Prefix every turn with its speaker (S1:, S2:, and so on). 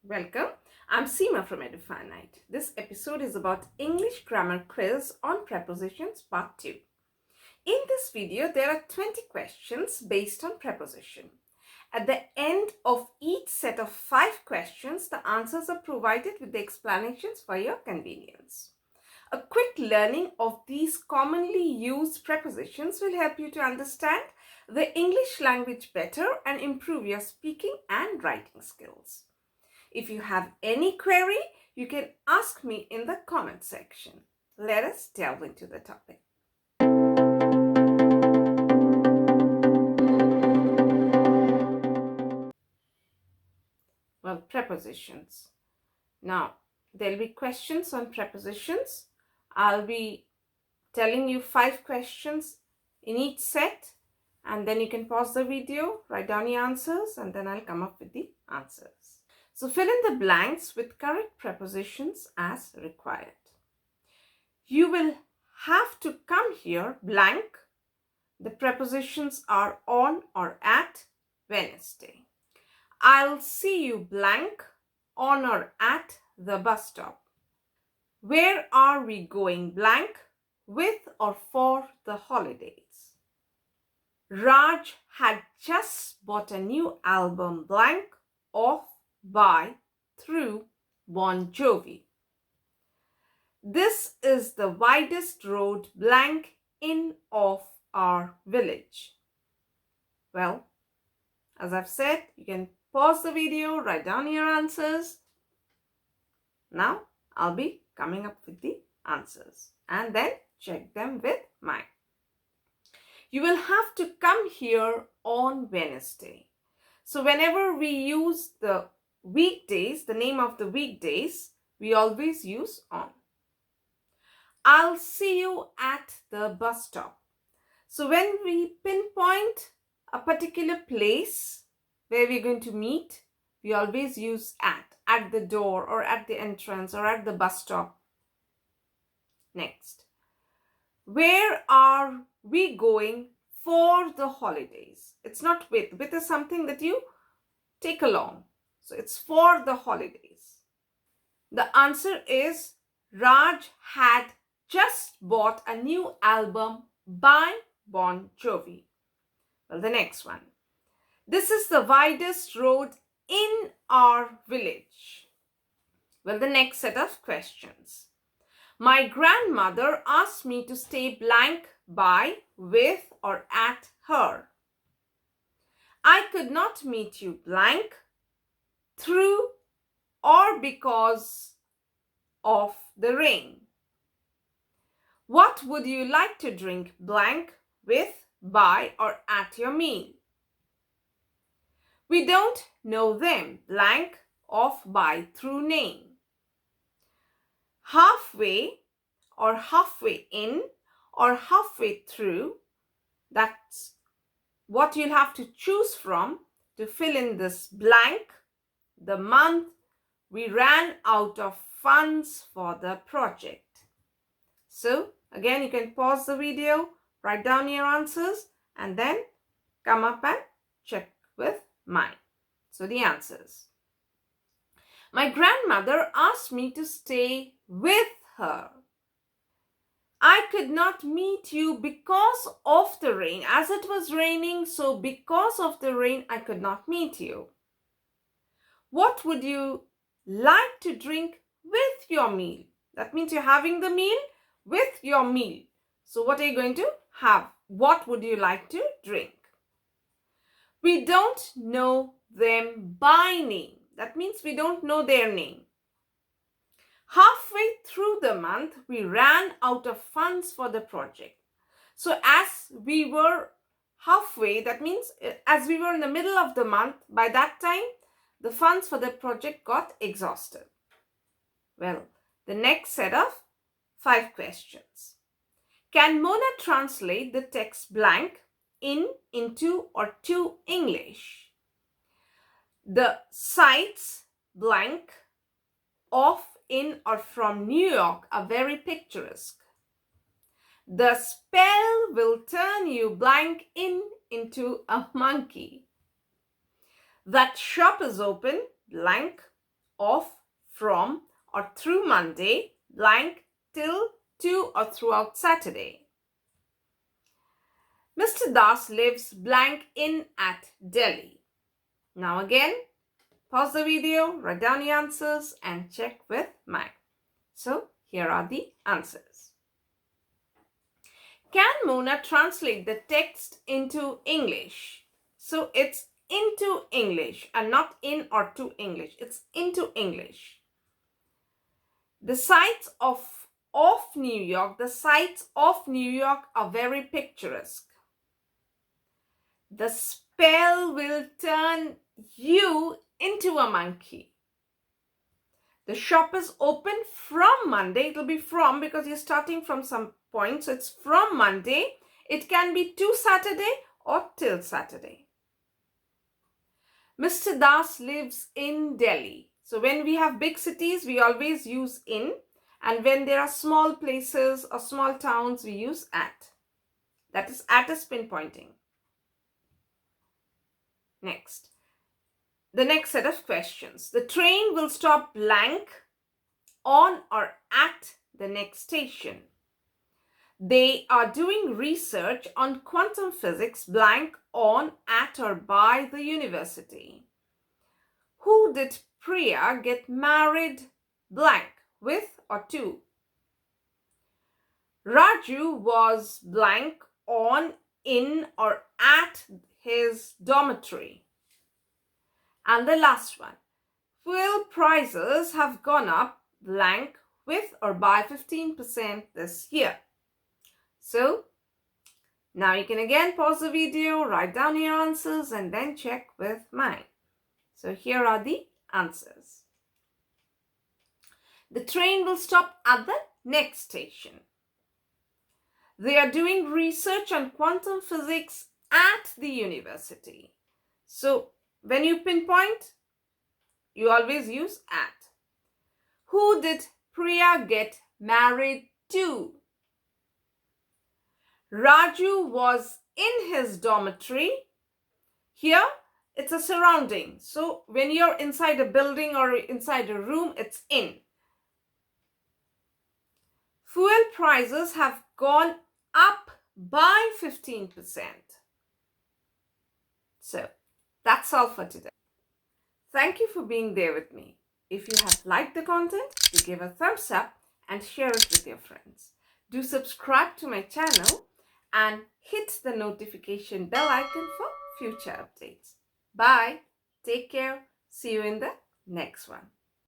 S1: Welcome. I'm Seema from Edufinite. This episode is about English grammar quiz on prepositions part 2. In this video, there are 20 questions based on preposition. At the end of each set of 5 questions, the answers are provided with the explanations for your convenience. A quick learning of these commonly used prepositions will help you to understand the English language better and improve your speaking and writing skills. If you have any query, you can ask me in the comment section. Let us delve into the topic. Well, prepositions. Now, there'll be questions on prepositions. I'll be telling you 5 questions in each set, and then you can pause the video, write down your answers, and then I'll come up with the answers. So fill in the blanks with correct prepositions as required. You will have to come here blank. The prepositions are on or at Wednesday. I'll see you blank on or at the bus stop. Where are we going blank with or for the holidays? Raj had just bought a new album blank of by through Bon Jovi. This is the widest road blank in of our village. Well, as I've said, you can pause the video, write down your answers. Now I'll be coming up with the answers and then check them with mine. You will have to come here on Wednesday. So whenever we use the weekdays, the name of the weekdays, we always use on. I'll see you at the bus stop. So when we pinpoint a particular place where we're going to meet, we always use at the door or at the entrance or at the bus stop. Next, where are we going for the holidays? It's not with. With is something that you take along. So it's for the holidays. The answer is Raj had just bought a new album by Bon Jovi. Well, the next one. This is the widest road in our village. Well, the next set of questions. My grandmother asked me to stay blank by, with, or at her. I could not meet you blank, through, or because of the rain. What would you like to drink blank, with, by, or at your meal? We don't know them blank, of, by, through name. Halfway or halfway in or halfway through, that's what you'll have to choose from to fill in this blank. The month we ran out of funds for the project. So again, you can pause the video, write down your answers, and then come up and check with mine. So the answers. My grandmother asked me to stay with her. I could not meet you because of the rain. As it was raining, so because of the rain, I could not meet you. What would you like to drink with your meal? That means you're having the meal with your meal. So what are you going to have? What would you like to drink? We don't know them by name. That means we don't know their name. Halfway through the month, we ran out of funds for the project. So as we were halfway, that means as we were in the middle of the month, by that time, the funds for the project got exhausted. Well, the next set of 5 questions. Can Mona translate the text blank into, or to English? The sights blank of, in, or from New York are very picturesque. The spell will turn you blank into a monkey. That shop is open blank of, from, or through Monday, blank, till, to, or throughout Saturday. Mr. Das lives blank in at Delhi. Now again, pause the video, write down your answers and check with mine. So here are the answers. Can Mona translate the text into English? So it's into English and not in or to English. It's into English. The sights of New York, the sights of New York are very picturesque. The spell will turn you into a monkey. The shop is open from Monday. It will be from because you're starting from some point. So it's from Monday. It can be to Saturday or till Saturday. Mr. Das lives in Delhi. So when we have big cities, we always use in. And when there are small places or small towns, we use at. That is, at is pinpointing. Next. The next set of questions. The train will stop blank on or at the next station. They are doing research on quantum physics blank on, at, or by the university. Who did Priya get married blank with or to? Raju was blank on, in, or at his dormitory. And the last one, fuel prices have gone up blank with or by 15% this year. So now you can again pause the video, write down your answers and then check with mine. So here are the answers. The train will stop at the next station. They are doing research on quantum physics at the university. So when you pinpoint, you always use at. Who did Priya get married to? Raju was in his dormitory. Here, it's a surrounding. So when you're inside a building or inside a room, it's in. Fuel prices have gone up by 15%. So that's all for today. Thank you for being there with me. If you have liked the content, do give a thumbs up and share it with your friends. Do subscribe to my channel and hit the notification bell icon for future updates. Bye. Take care. See you in the next one.